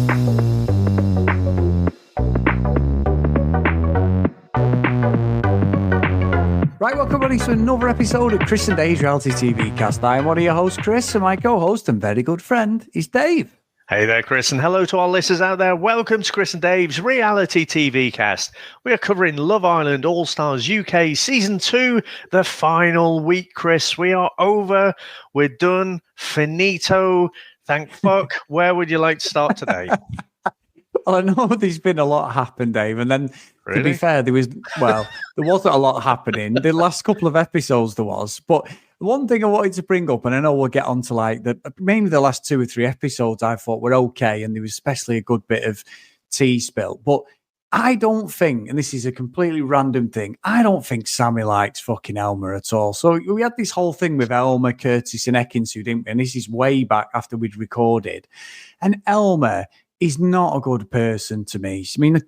Right, welcome everybody to another episode of Chris and Dave's Reality TV Cast. I'm one of your hosts, Chris, and my co-host and very good friend is Dave. Hey there, Chris, and hello to our listeners out there. Welcome to Chris and Dave's Reality TV Cast. We are covering Love Island All-Stars UK Season 2, the final week, Chris. We are over. We're done. Finito. Thank fuck. Where would you like to start today? Well, I know there's been a lot happen, Dave, and then to be fair, there wasn't a lot happening. The last couple of episodes there was, but one thing I wanted to bring up, and I know we'll get on to mainly the last 2 or 3 episodes I thought were okay, and there was especially a good bit of tea spill, but I don't think, and this is a completely random thing, I don't think Sammy likes fucking Elma at all. So we had this whole thing with Elma, Curtis and Ekinsu, didn't we? And this is way back after we'd recorded, and Elma is not a good person to me. I mean,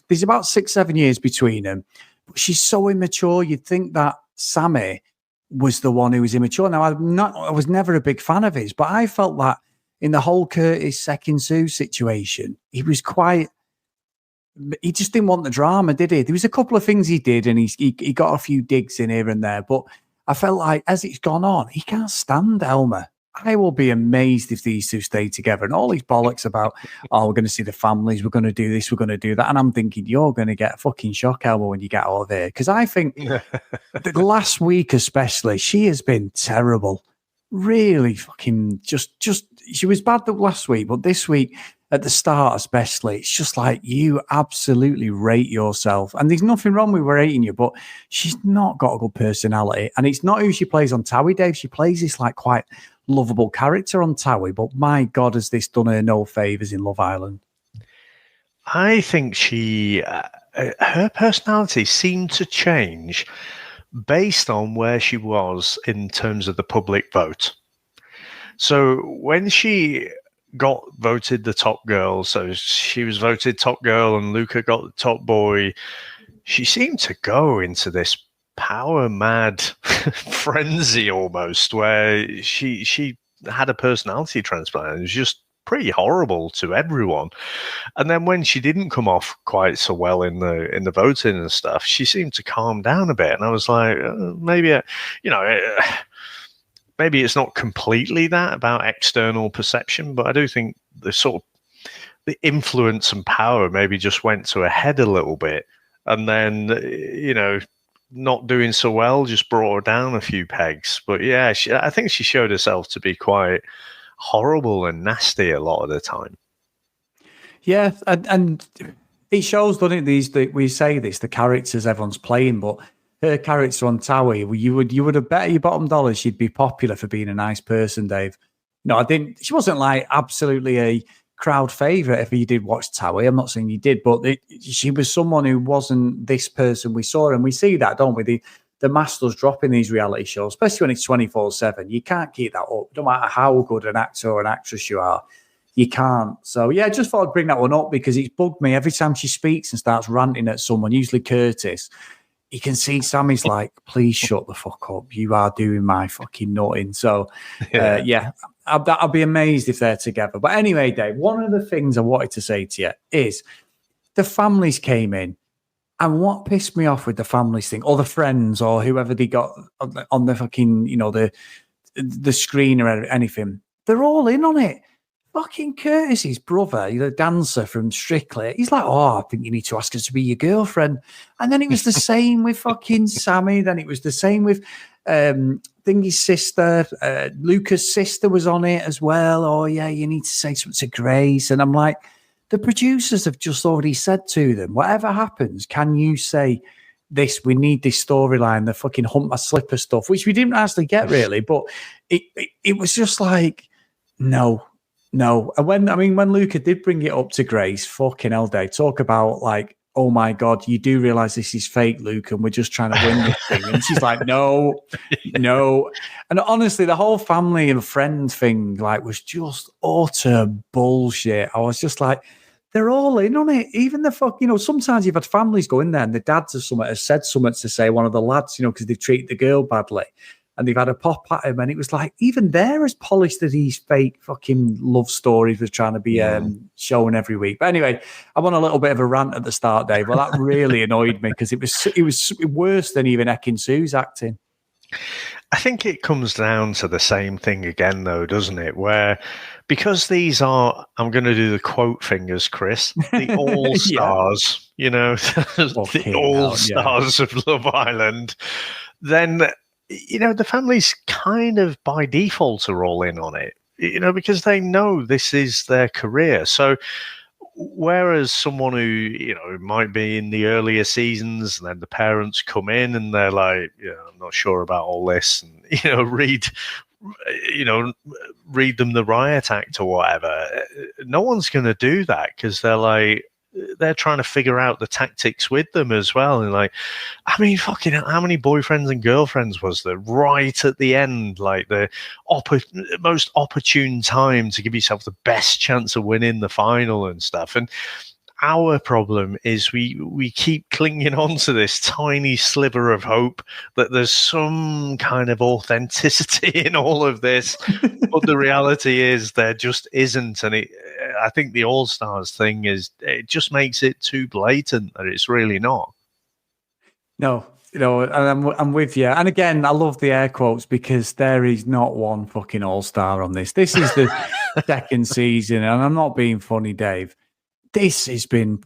there's about 6-7 years between them, but she's so immature. You'd think that Sammy was the one who was immature. Now, I was never a big fan of his, but I felt that in the whole Curtis Ekinsu situation, he just didn't want the drama, did he? There was a couple of things he did, and he got a few digs in here and there, but I felt like as it's gone on, he can't stand Elma. I will be amazed if these two stay together. And all these bollocks about, we're going to see the families, we're going to do this, we're going to do that. And I'm thinking, you're going to get a fucking shock, Elma, when you get out of here. Because I think the last week especially, she has been terrible. Really fucking just she was bad the last week, but this week at the start especially, it's just like you absolutely rate yourself. And there's nothing wrong with rating you, but she's not got a good personality. And it's not who she plays on Towie, Dave. She plays this like quite lovable character on Towie, but my God, has this done her no favours in Love Island? I think her personality seemed to change based on where she was in terms of the public vote. So when she got voted the top girl, so she was voted top girl and Luca got the top boy, she seemed to go into this power mad frenzy almost, where she had a personality transplant. It was just pretty horrible to everyone. And then when she didn't come off quite so well in the voting and stuff, she seemed to calm down a bit. And I was like, maybe it's not completely that about external perception, but I do think the influence and power maybe just went to her head a little bit. And then, not doing so well just brought her down a few pegs. But yeah, I think she showed herself to be quite horrible and nasty a lot of the time. Yeah, and it shows, doesn't it? We say this, the characters everyone's playing, but her character on Towie, you would have bet your bottom dollar she'd be popular for being a nice person, Dave. No, I didn't. She wasn't like absolutely a crowd favourite if you did watch Towie. I'm not saying you did, but she was someone who wasn't this person we saw, and we see that, don't we? The masters drop in these reality shows, especially when it's 24/7. You can't keep that up. No matter how good an actor or an actress you are, you can't. So yeah, I just thought I'd bring that one up because it's bugged me every time she speaks and starts ranting at someone, usually Curtis. You can see Sammy's like, please shut the fuck up. You are doing my fucking nutting. So, I'll be amazed if they're together. But anyway, Dave, one of the things I wanted to say to you is the families came in. And what pissed me off with the families thing, or the friends, or whoever they got on the fucking, the screen or anything, they're all in on it. Fucking Curtis's brother, the dancer from Strictly, he's like, I think you need to ask her to be your girlfriend. And then it was the same with fucking Sammy. Then it was the same with Thingy's sister. Luca's sister was on it as well. Oh, yeah, you need to say something to Grace. And I'm like, the producers have just already said to them, whatever happens, can you say this? We need this storyline, the fucking hump my slipper stuff, which we didn't actually get really. But it was just like, no. And when Luca did bring it up to Grace, fucking hell, they talk about like, oh my God, you do realize this is fake, Luke, and we're just trying to win this thing. And she's like, no. And honestly, the whole family and friend thing like was just utter bullshit. I was just like, they're all in on it. Even the sometimes you've had families go in there and the dads have said something to say, one of the lads, because they've treated the girl badly. and they've had a pop at him, and it was like, even they're as polished as these fake fucking love stories was trying to be shown every week. But anyway, I'm on a little bit of a rant at the start, Dave. Well, that really annoyed me because it was worse than even Ekin Sue's acting. I think it comes down to the same thing again, though, doesn't it? Where, because these are, I'm going to do the quote fingers, Chris, the all-stars, the all-stars of Love Island, then, the families kind of by default are all in on it, because they know this is their career. So, whereas someone who might be in the earlier seasons, and then the parents come in and they're like, I'm not sure about all this, and read them the riot act or whatever. No one's going to do that because they're trying to figure out the tactics with them as well. And fucking how many boyfriends and girlfriends was there right at the end? Like the most opportune time to give yourself the best chance of winning the final and stuff. And our problem is we keep clinging on to this tiny sliver of hope that there's some kind of authenticity in all of this. But the reality is there just isn't. And I think the All-Stars thing it just makes it too blatant that it's really not. No, and I'm with you. And again, I love the air quotes because there is not one fucking All-Star on this. This is the second season, and I'm not being funny, Dave. This has been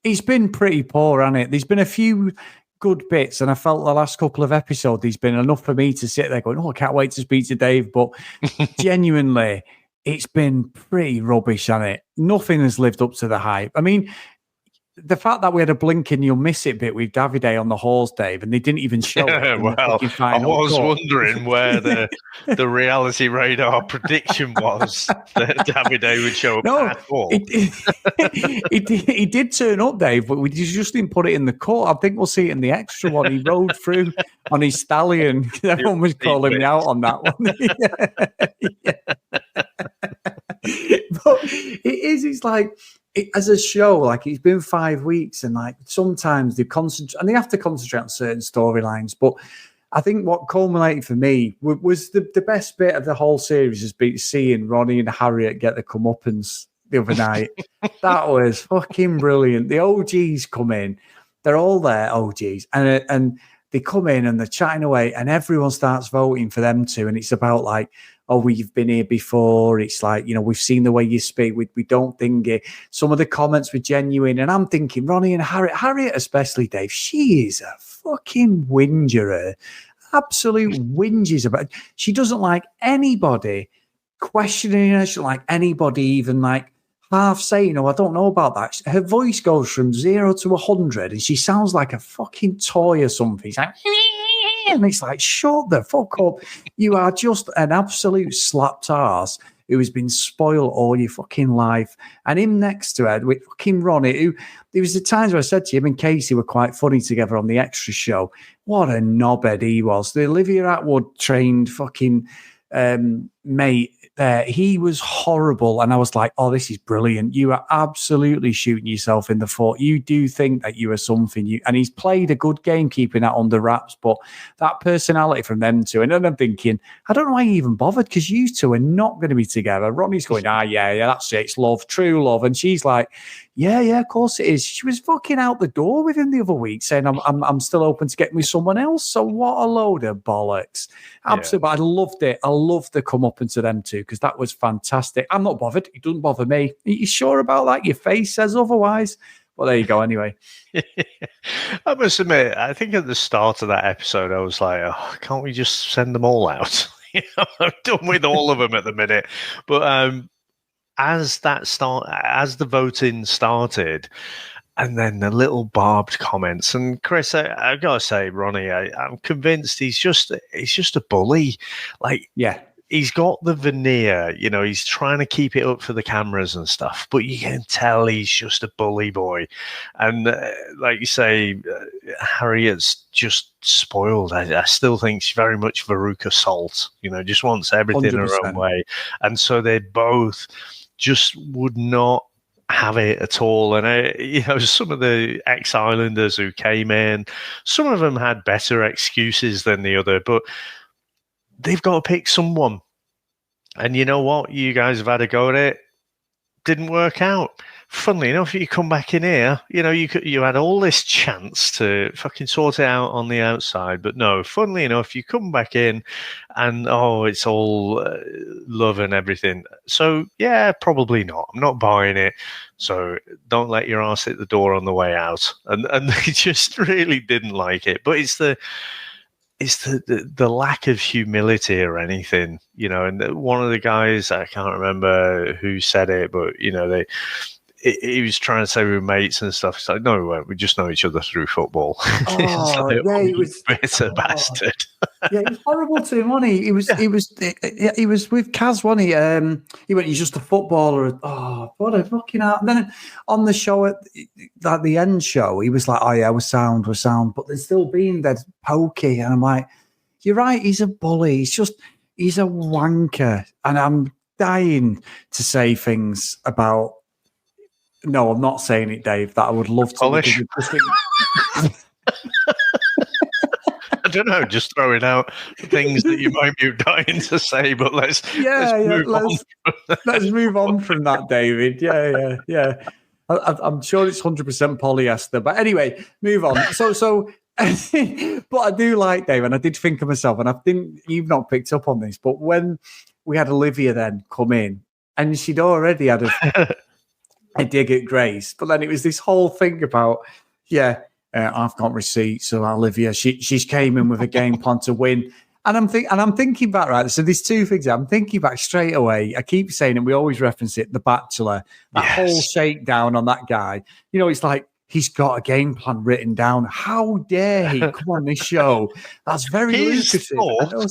it's been pretty poor, hasn't it? There's been a few good bits, and I felt the last couple of episodes there's been enough for me to sit there going, I can't wait to speak to Dave. But genuinely, it's been pretty rubbish, hasn't it? Nothing has lived up to the hype. I mean, the fact that we had a blink and you'll miss it bit with Davide on the horse, Dave, and they didn't even show it. Well, I was wondering where the reality radar prediction was that Davide would show up at all. He did turn up, Dave, but we just didn't put it in the cut. I think we'll see it in the extra one. He rode through on his stallion. Everyone was calling me out on that one. But it's like, as a show, like it's been 5 weeks, and like sometimes they concentrate and they have to concentrate on certain storylines. But I think what culminated for me was the best bit of the whole series has been seeing Ronnie and Harriet get the comeuppance the other night. That was fucking brilliant. The OGs come in, they're all there, OGs, and they come in and they're chatting away, and everyone starts voting for them two, and it's about like, oh, we've been here before. It's like, we've seen the way you speak. We don't think it. Some of the comments were genuine. And I'm thinking, Ronnie and Harriet especially, Dave, she is a fucking whinger. Absolute whinges about it. She doesn't like anybody questioning her. She doesn't like anybody even like half saying, I don't know about that. Her voice goes from 0 to 100 and she sounds like a fucking toy or something. It's like, and it's like, shut the fuck up. You are just an absolute slapped arse who has been spoiled all your fucking life. And him next to her with fucking Ronnie, who there was the times where I said to him and Casey were quite funny together on the extra show. What a knobhead he was. The Olivia Atwood trained fucking mate there, he was horrible, and I was like, oh, this is brilliant. You are absolutely shooting yourself in the foot. You do think that you are something, and he's played a good game keeping that under wraps, but that personality from them two, and then I'm thinking, I don't know why you even bothered, because you two are not going to be together. Ronnie's going, yeah, that's it, it's love, true love, and she's like, yeah, of course it is. She was fucking out the door with him the other week saying, I'm still open to getting with someone else. So what a load of bollocks. Absolutely. Yeah. But I loved it. I loved the come up into them too, because that was fantastic. I'm not bothered. It doesn't bother me. Are you sure about that? Your face says otherwise. Well, there you go anyway. I must admit, I think at the start of that episode, I was like, can't we just send them all out? I'm done with all of them at the minute. But as the voting started, and then the little barbed comments, and Chris, I gotta say, Ronnie, I'm convinced he's just a bully. Like, yeah, he's got the veneer, he's trying to keep it up for the cameras and stuff, but you can tell he's just a bully boy. And like you say, Harriet's just spoiled. I still think she's very much Veruca Salt, just wants everything 100%. Her own way. And so they both just would not have it at all. And some of the ex-Islanders who came in, some of them had better excuses than the other, but they've got to pick someone. And you know what? You guys have had a go at it. Didn't work out. Funnily enough, you come back in here, you had all this chance to fucking sort it out on the outside, but no, funnily enough, you come back in and, it's all love and everything. So, yeah, probably not. I'm not buying it. So don't let your ass hit the door on the way out. And they just really didn't like it. But it's the lack of humility or anything, and one of the guys, I can't remember who said it, but, he was trying to say we were mates and stuff. It's like, no, we weren't. We just know each other through football. Oh, yeah, he was bitter bastard. Yeah, it was horrible to him, wasn't he? He was with Kaz, wasn't he? He went, he's just a footballer. Oh, what a fucking out. And then on the show at the end show, he was like, oh yeah, we're sound, but they're still being dead pokey. And I'm like, you're right, he's a bully. He's a wanker. And I'm dying to say things about. No, I'm not saying it, Dave. That I would love to. I don't know, just throwing out things that you might be dying to say, but let's move on from that, David. Yeah. I'm sure it's 100% polyester, but anyway, move on. So, but I do like Dave, and I did think of myself, and I think you've not picked up on this, but when we had Olivia then come in, and she'd already had a dig at Grace, but then it was this whole thing about, I've got receipts. So Olivia, she's came in with a game plan to win, and I'm thinking back, right. So there's two things I'm thinking back straight away. I keep saying, and we always reference it, The Bachelor, that whole shakedown on that guy. It's like he's got a game plan written down. How dare he come on this show? That's very lucrative.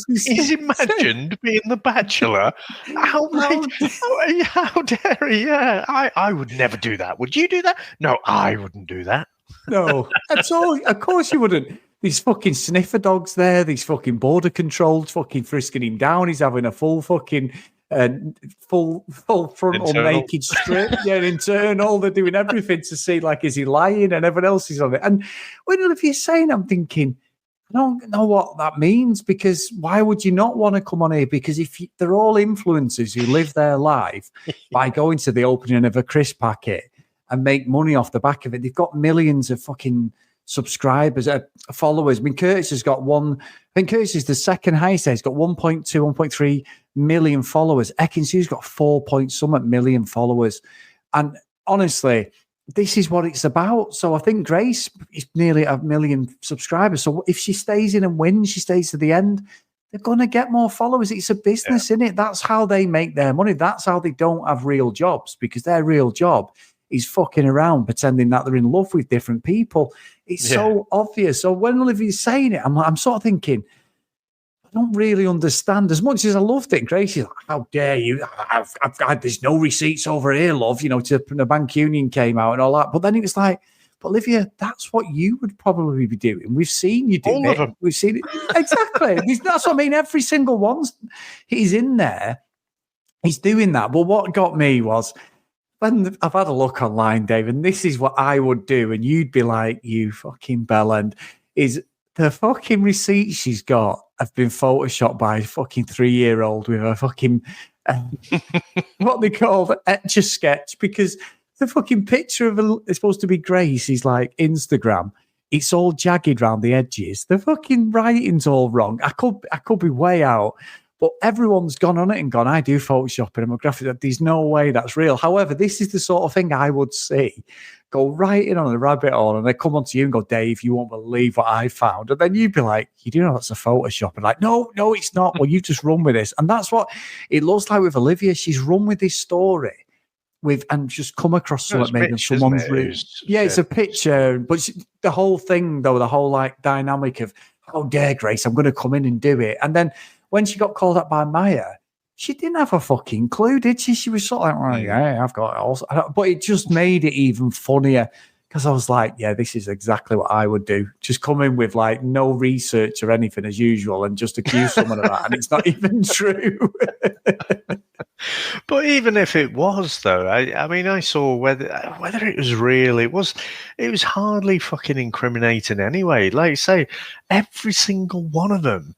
He's imagined being The Bachelor. How dare he? Yeah, I would never do that. Would you do that? No, I wouldn't do that. No, at all. Of course you wouldn't. These fucking sniffer dogs there, these fucking border controls fucking frisking him down. He's having a full fucking full frontal naked strip. Yeah, internal. They're doing everything to see, like, is he lying? And everyone else is on it. And when Olivia's saying, I'm thinking, I don't know what that means, because why would you not want to come on here? Because they're all influencers who live their life by going to the opening of a crisp packet and make money off the back of it. They've got millions of fucking subscribers, followers. I mean, Curtis has got Curtis is the second highest. He's got 1.2, 1.3 million followers. Ekin-Su's got 4 point something million followers. And honestly, this is what it's about. So I think Grace is nearly 1 million subscribers. So if she stays in and wins, she stays to the end, they're going to get more followers. It's a business, isn't it? That's how they make their money. That's how they don't have real jobs, because their real job is fucking around, pretending that they're in love with different people. It's so obvious. So when Olivia's saying it, I'm sort of thinking, I don't really understand. As much as I loved it, Grace is like, how dare you? There's no receipts over here, love. To the bank union came out and all that. But then it was like, but Olivia, that's what you would probably be doing. We've seen you do all it. Of them. We've seen it. Exactly. That's what I mean. Every single one, he's in there. He's doing that. But what got me was, when I've had a look online, Dave, and this is what I would do, and you'd be like, you fucking bellend, is the fucking receipts she's got have been photoshopped by a fucking 3-year-old with a fucking, what they call Etch-a-Sketch, because the fucking picture of it's supposed to be Grace is like Instagram. It's all jagged around the edges. The fucking writing's all wrong. I could be way out. But everyone's gone on it and gone, I do Photoshop and I'm a graphic. There's no way that's real. However, this is the sort of thing I would see go right in on a rabbit hole, and they come on to you and go, Dave, you won't believe what I found. And then you'd be like, you do know that's a Photoshop. And like, no, it's not. Well, you just run with this. And that's what it looks like with Olivia. She's run with this story and just come across something maybe someone's it's a picture. But the whole thing, though, the whole like dynamic of, how dare Grace, I'm going to come in and do it. And then when she got called up by Maya, she didn't have a fucking clue, did she? She was sort of like, oh, yeah, I've got it also. But it just made it even funnier, because I was like, yeah, this is exactly what I would do. Just come in with like no research or anything as usual and just accuse someone of that. And it's not even true. But even if it was, though, I mean, I saw whether it was real. It was hardly fucking incriminating anyway. Like I say, every single one of them.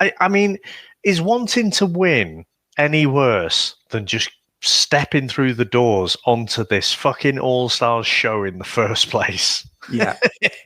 I mean, is wanting to win any worse than just stepping through the doors onto this fucking all-stars show in the first place? Yeah.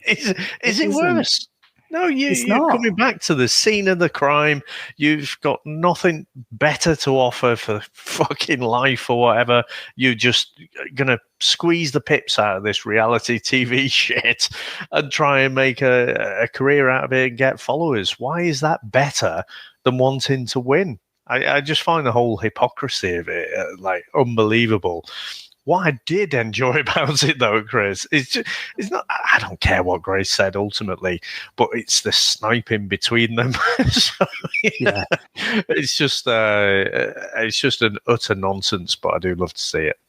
Is it isn't. worse? No, It's you're not. coming back to the scene of the crime. You've got nothing better to offer for fucking life or whatever. You're just going to squeeze the pips out of this reality TV shit and try and make a career out of it and get followers. Why is that better than wanting to win? I just find the whole hypocrisy of it like unbelievable. What I did enjoy about it, though, Chris, it's not. I don't care what Grace said ultimately, but it's the sniping between them. So, Yeah. it's just an utter nonsense. But I do love to see it.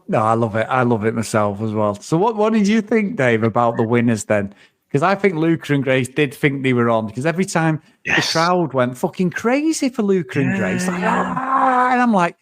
No, I love it. I love it myself as well. So, what did you think, Dave, about the winners then? Because I think Luca and Grace did think they were on. Because every time the crowd went fucking crazy for Luca and Grace, like, and I'm like,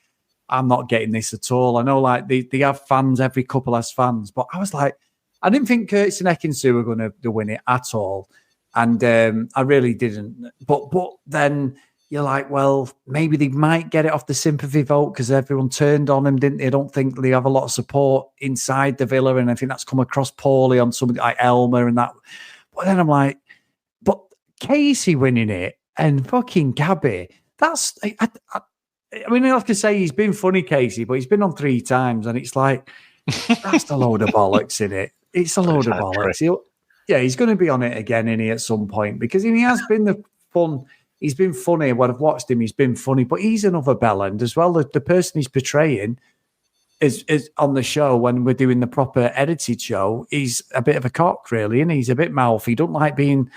I'm not getting this at all. I know, like, they have fans, every couple has fans, but I was like, I didn't think Curtis and Ekin-Su were going to win it at all. And I really didn't. But then you're like, well, maybe they might get it off the sympathy vote because everyone turned on him, didn't they? I don't think they have a lot of support inside the villa, and I think that's come across poorly on somebody like Elma and that. But then I'm like, but Casey winning it and fucking Gabby, that's... I mean, I have to say he's been funny, Casey, but he's been on 3 times, and it's like, that's a load of bollocks, in it. It's a load of bollocks. He's going to be on it again, in at some point, because he has been the fun. He's been funny. When I've watched him, he's been funny, but he's another bellend as well. The person he's portraying is on the show when we're doing the proper edited show. He's a bit of a cock, really, and he's a bit mouthy. He don't like being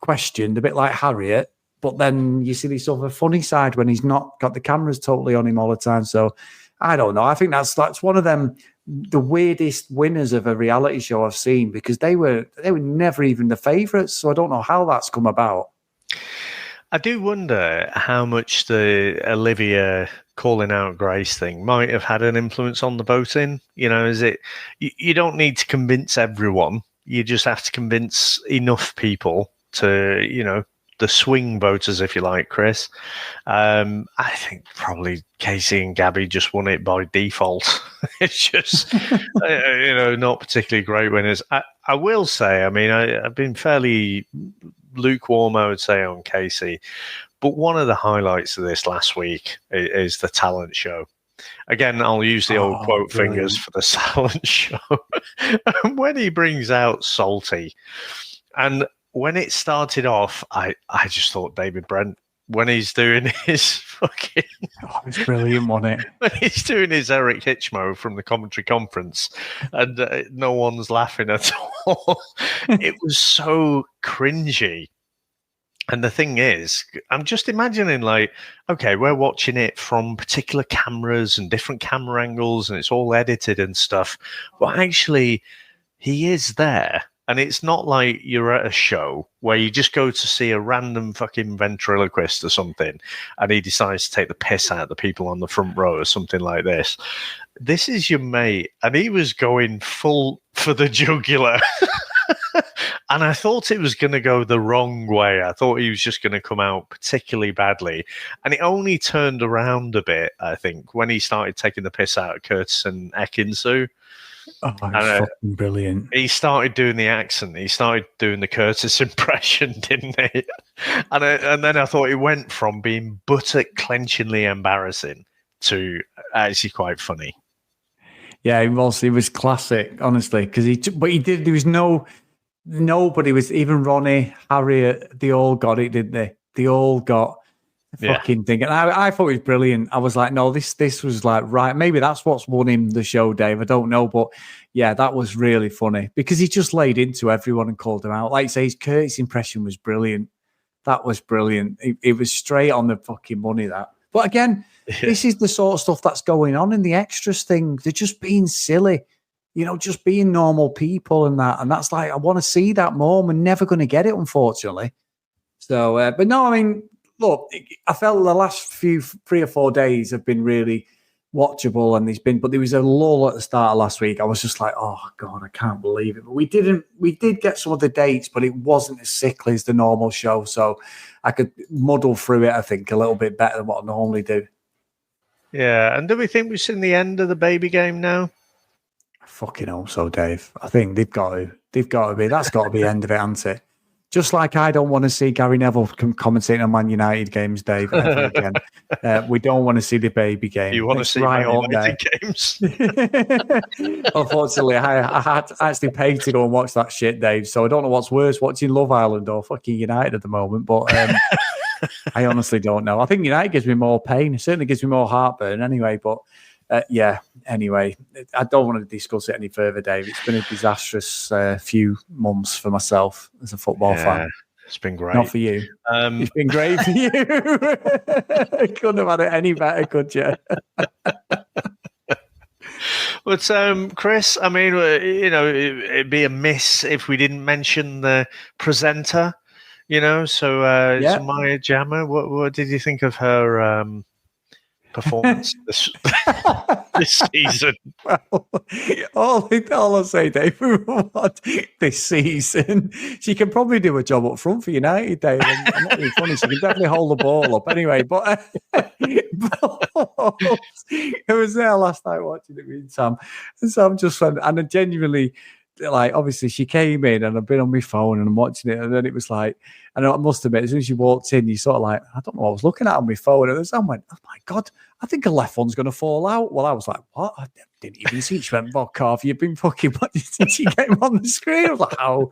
questioned, a bit like Harriet. But then you see this other funny side when he's not got the cameras totally on him all the time. So I don't know. I think that's one of them, the weirdest winners of a reality show I've seen, because they were never even the favourites. So I don't know how that's come about. I do wonder how much the Olivia calling out Grace thing might have had an influence on the voting. You know, is it? You don't need to convince everyone. You just have to convince enough people to, you know, the swing voters, if you like, Chris. I think probably Casey and Gabby just won it by default. It's just, not particularly great winners. I will say, I mean, I've been fairly lukewarm, I would say, on Casey. But one of the highlights of this last week is the talent show. Again, I'll use the old quote brilliant. Fingers for the talent show. When he brings out Salty, and when it started off, I just thought David Brent, when he's doing his fucking... Oh, it's brilliant, wasn't it? When he's doing his Eric Hitchmo from the commentary conference, and no one's laughing at all. It was so cringy. And the thing is, I'm just imagining, like, okay, we're watching it from particular cameras and different camera angles, and it's all edited and stuff. But actually, he is there. And it's not like you're at a show where you just go to see a random fucking ventriloquist or something, and he decides to take the piss out of the people on the front row or something like this. This is your mate, and he was going full for the jugular. And I thought it was going to go the wrong way. I thought he was just going to come out particularly badly. And it only turned around a bit, I think, when he started taking the piss out of Curtis and Ekin-Su. Oh, it's fucking brilliant. He started doing the accent. He started doing the Curtis impression, didn't he? And then I thought it went from being buttock-clenchingly embarrassing to actually quite funny. Yeah, it was classic, honestly, because there was nobody was, even Ronnie, Harriet, they all got it, didn't they? They all got fucking thing. And I thought it was brilliant. I was like, no, this was like, right, maybe that's what's won him the show, Dave. I don't know. But yeah, that was really funny because he just laid into everyone and called them out. Like you say, his Curtis impression was brilliant. That was brilliant. It was straight on the fucking money, that. But again, this is the sort of stuff that's going on in the extras thing. They're just being silly, just being normal people and that. And that's like, I want to see that more. We're never going to get it, unfortunately. So, but no, I mean, look, I felt the last 3 or 4 days have been really watchable, and but there was a lull at the start of last week. I was just like, oh God, I can't believe it. But we did get some of the dates, but it wasn't as sickly as the normal show. So I could muddle through it, I think, a little bit better than what I normally do. Yeah. And do we think we've seen the end of the baby game now? I fucking hope so, Dave. I think they've got to be. That's got to be the end of it, hasn't it? Just like I don't want to see Gary Neville commentating on Man United games, Dave, ever again. We don't want to see the baby game. You want to see Man United games? Unfortunately, I had actually paid to go and watch that shit, Dave. So I don't know what's worse, watching Love Island or fucking United at the moment. But I honestly don't know. I think United gives me more pain. It certainly gives me more heartburn anyway. But anyway, I don't want to discuss it any further, Dave. It's been a disastrous few months for myself as a football fan. It's been great. Not for you. It's been great for you. Couldn't have had it any better, could you? But Chris, I mean, it'd be a miss if we didn't mention the presenter. So Maya Jama, what did you think of her performance this season? Well, all I'll say, Dave, this season, she can probably do a job up front for United, Dave. I'm not being funny. She can definitely hold the ball up anyway. But I was there last night watching it with Sam, and Sam just went, and I genuinely, like, obviously she came in and I've been on my phone and I'm watching it, and then it was like, and I must admit, as soon as she walked in, you sort of like, I don't know what I was looking at on my phone, and then Sam went, oh my God, I think her left one's going to fall out. Well, I was like, what? I didn't even see. She went, fuck off, you've been fucking watching since she came on the screen. I was like, how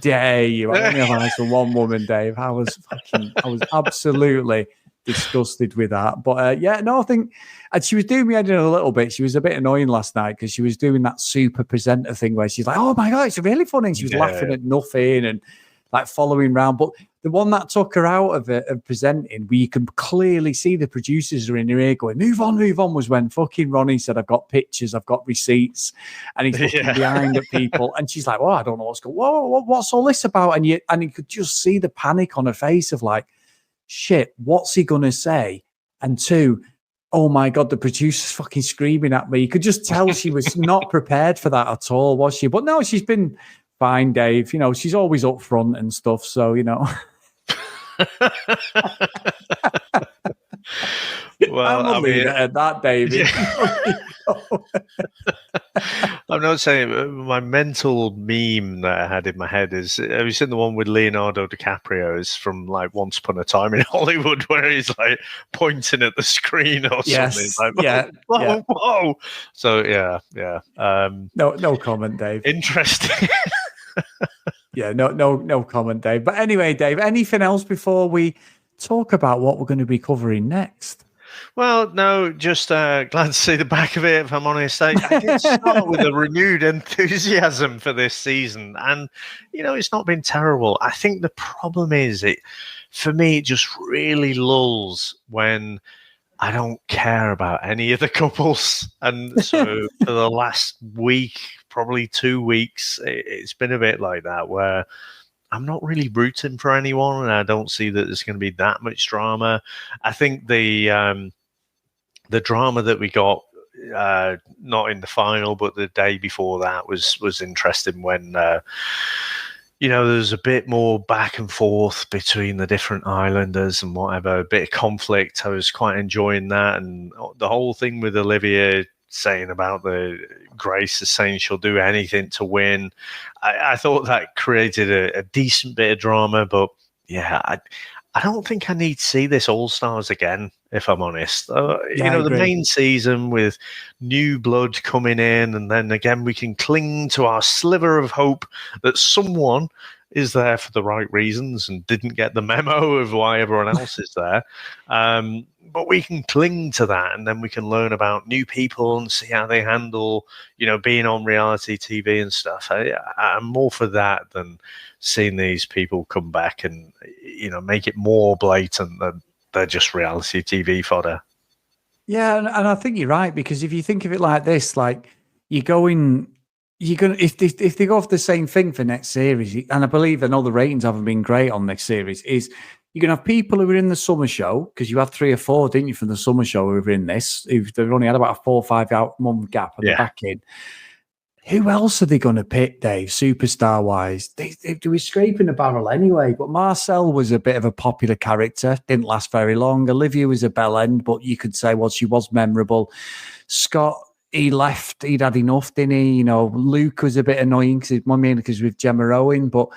dare you? I only have eyes for one woman, Dave. I was absolutely disgusted with that. But I think, and she was doing me head in a little bit. She was a bit annoying last night because she was doing that super presenter thing where she's like, oh my God, it's really funny. And she was laughing at nothing and like following around. But the one that took her out of it, of presenting, where you can clearly see the producers are in her ear going, move on, was when fucking Ronnie said, I've got pictures, I've got receipts, and he's looking behind at people. And she's like, well, I don't know what's going on. What's all this about? And you could just see the panic on her face of like, shit, what's he going to say? And two, oh my God, the producer's fucking screaming at me. You could just tell she was not prepared for that at all, was she? But no, she's been fine, Dave. She's always up front and stuff. So, Well, I'm leaving it at that, David. I'm not saying my mental meme that I had in my head is, have you seen the one with Leonardo DiCaprio? Is from like Once Upon a Time in Hollywood, where he's like pointing at the screen or something. Like, whoa. So yeah. No comment, Dave. Interesting. Yeah, no comment, Dave. But anyway, Dave, anything else before we talk about what we're going to be covering next? Well, no, just glad to see the back of it, if I'm honest. I did start with a renewed enthusiasm for this season, and, it's not been terrible. I think the problem is, for me, it just really lulls when I don't care about any of the couples. And so for the last week, probably 2 weeks, it's been a bit like that, where I'm not really rooting for anyone, and I don't see that there's going to be that much drama. I think the drama that we got, not in the final, but the day before that was interesting when, there's a bit more back and forth between the different islanders and whatever, a bit of conflict. I was quite enjoying that. And the whole thing with Olivia saying about Grace is saying she'll do anything to win. I thought that created a decent bit of drama, but yeah, I don't think I need to see this All-Stars again, if I'm honest. The main season with new blood coming in, and then again we can cling to our sliver of hope that someone is there for the right reasons and didn't get the memo of why everyone else is there. But we can cling to that, and then we can learn about new people and see how they handle, being on reality TV and stuff. I'm more for that than seeing these people come back and, make it more blatant that they're just reality TV fodder. Yeah, and I think you're right, because if you think of it like this, like you're going if they go off the same thing for next series, and I believe the ratings haven't been great on next series, is You're going to have people who were in the summer show, because you had 3 or 4, didn't you, from the summer show who were in this. They've only had about a 4 or 5 month gap and they're back in. Who else are they going to pick, Dave, superstar-wise? They were scraping the barrel anyway, but Marcel was a bit of a popular character, didn't last very long. Olivia was a bell end, but you could say, well, she was memorable. Scott, he left, he'd had enough, didn't he? Luke was a bit annoying because with Gemma Owen, but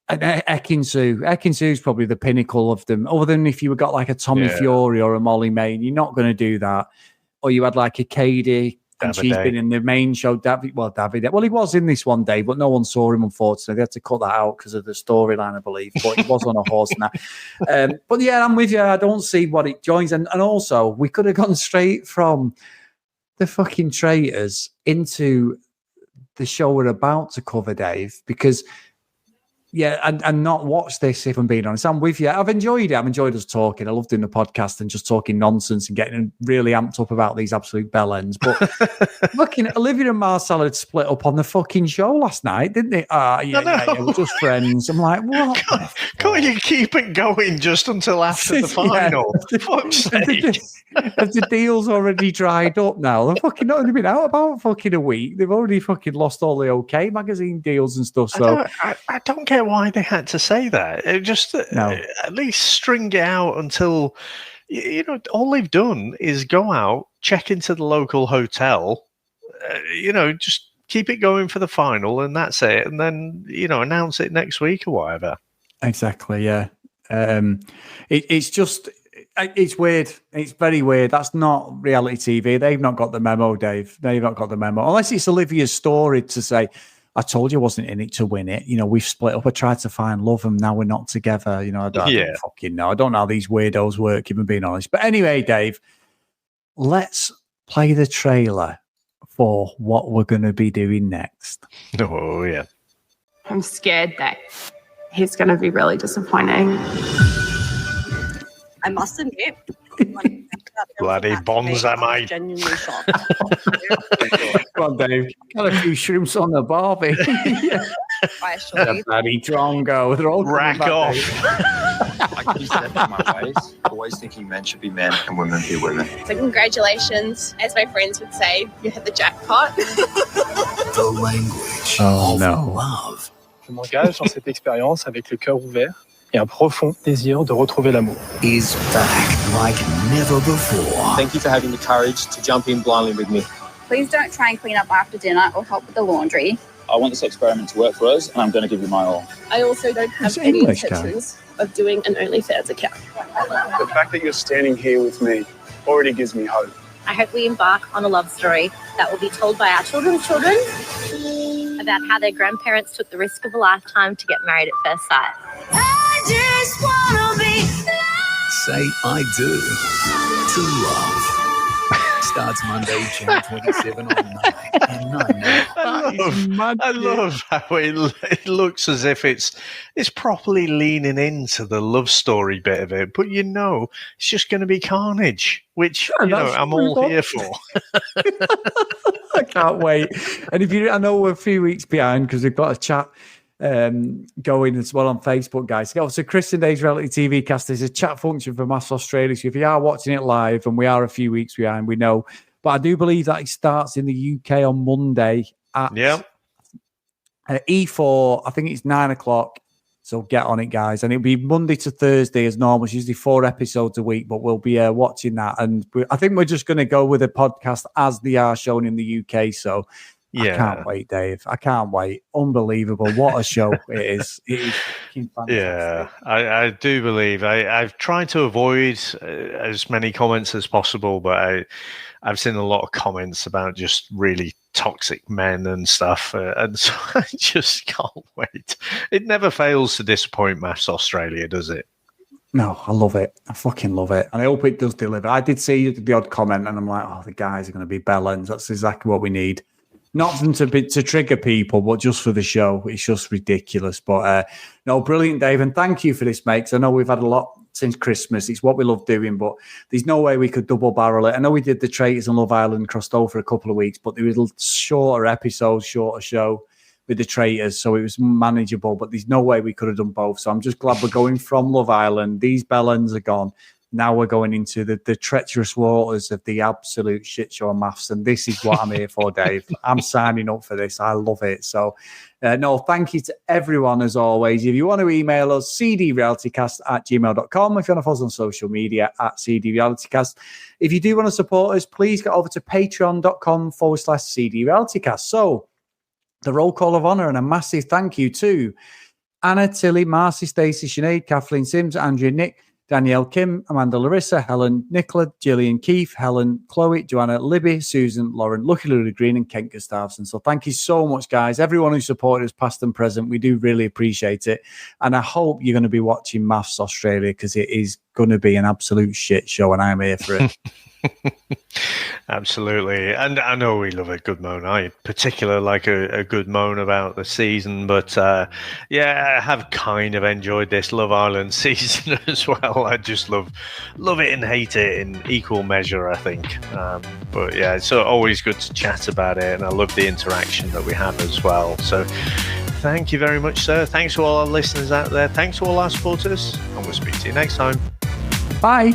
Ekin-Su's probably the pinnacle of them, other than if you got like a Tommy Fury or a Molly Main, you're not going to do that. Or you had like a Katie, and she's been in the main show. David. Well, he was in this one day, but no one saw him, unfortunately. They had to cut that out because of the storyline, I believe. But he was on a horse now. But yeah, I'm with you. I don't see what it joins. And also, we could have gone straight from the fucking traitors into the show we're about to cover, Dave, because... Yeah, and not watch this, if I'm being honest. I'm with you. I've enjoyed it. I've enjoyed us talking. I love doing the podcast and just talking nonsense and getting really amped up about these absolute bell ends. But looking at Olivia and Marcel had split up on the fucking show last night, didn't they? We're just friends. I'm like, what? Can't you keep it going just until after the final? Fuck's sake. Have the deals already dried up now? They've fucking not only been out about fucking a week. They've already fucking lost all the OK magazine deals and stuff. So I don't get why they had to say that. It just at least string it out until all they've done is go out, check into the local hotel, just keep it going for the final, and that's it. And then announce it next week or whatever. Exactly. Yeah. It's just. It's weird. It's very weird. That's not reality TV. They've not got the memo, Dave. They've not got the memo. Unless it's Olivia's story to say, I told you I wasn't in it to win it. We've split up. I tried to find love and now we're not together. I don't fucking know. I don't know how these weirdos work, even being honest. But anyway, Dave, let's play the trailer for what we're going to be doing next. Oh, yeah. I'm scared that he's going to be really disappointing. I must admit, bloody bonza, mate. Genuinely shocked. Come on, Dave. Got a few shrimps on the barbie. I assure you. Bloody drongo. They're all rack off. I keep stepping my ways, always thinking men should be men and women be women. So congratulations, as my friends would say, you hit the jackpot. The language of love. Je m'engage dans cette expérience avec le cœur ouvert et un profond désir de retrouver l'amour. Is back like never before. Thank you for having the courage to jump in blindly with me. Please don't try and clean up after dinner or help with the laundry. I want this experiment to work for us, and I'm going to give you my all. I also don't have any intentions of doing an OnlyFans account. The fact that you're standing here with me already gives me hope. I hope we embark on a love story that will be told by our children's children about how their grandparents took the risk of a lifetime to get married at first sight. I just wanna be Say I do to love. Starts Monday, June 27 on 9 and 9. I love how it looks as if it's properly leaning into the love story bit of it, but it's just going to be carnage, which I'm all here for. I can't wait. And I know we're a few weeks behind because we've got a chat going as well on Facebook, guys. So Chris and Dave's Reality TV Cast is a chat function for Mass Australia. So if you are watching it live, and we are a few weeks behind, we know, but I do believe that it starts in the UK on Monday at E4. I think it's 9:00. So get on it, guys. And it'll be Monday to Thursday as normal. It's usually 4 episodes a week, but we'll be watching that. And I think we're just going to go with the podcast as they are shown in the UK. So I can't wait, Dave. I can't wait. Unbelievable. What a show it is. It is fantastic. Yeah, I do believe. I've tried to avoid as many comments as possible, but I've seen a lot of comments about just really toxic men and stuff. And so I just can't wait. It never fails to disappoint Mass Australia, does it? No, I love it. I fucking love it. And I hope it does deliver. I did see the odd comment and I'm like, oh, the guys are going to be bellends. That's exactly what we need. Not for them to trigger people, but just for the show. It's just ridiculous. But no, brilliant, Dave. And thank you for this, mate. 'Cause I know we've had a lot since Christmas. It's what we love doing, but there's no way we could double barrel it. I know we did the Traitors and Love Island crossed over for a couple of weeks, but there was shorter episodes, shorter show. with the traitors, so it was manageable, but there's no way we could have done both. So I'm just glad we're going from Love Island. These bellends are gone. Now we're going into the treacherous waters of the absolute shit show of maths, and this is what I'm here for, Dave. I'm signing up for this. I love it. So, no, thank you to everyone, as always. If you want to email us, cdrealitycast@gmail.com. If you want to follow us on social media, @cdrealitycast. If you do want to support us, please get over to patreon.com/cdrealitycast. So, the roll call of honor and a massive thank you to Anna, Tilly, Marcy, Stacey, Sinead, Kathleen Sims, Andrea, Nick, Danielle, Kim, Amanda, Larissa, Helen, Nicola, Gillian, Keith, Helen, Chloe, Joanna, Libby, Susan, Lauren, Lucky Lily Green, and Kent Gustafson. So thank you so much, guys. Everyone who supported us, past and present, we do really appreciate it. And I hope you're going to be watching Maths Australia, because it is going to be an absolute shit show, and I'm here for it. Absolutely. And I know we love a good moan. I particularly like a good moan about the season, but yeah, I have kind of enjoyed this Love Island season as well. I just love it and hate it in equal measure, I think. But yeah, it's always good to chat about it, and I love the interaction that we have as well. So thank you very much, sir. Thanks to all our listeners out there. Thanks to all our supporters, and we'll speak to you next time. Bye.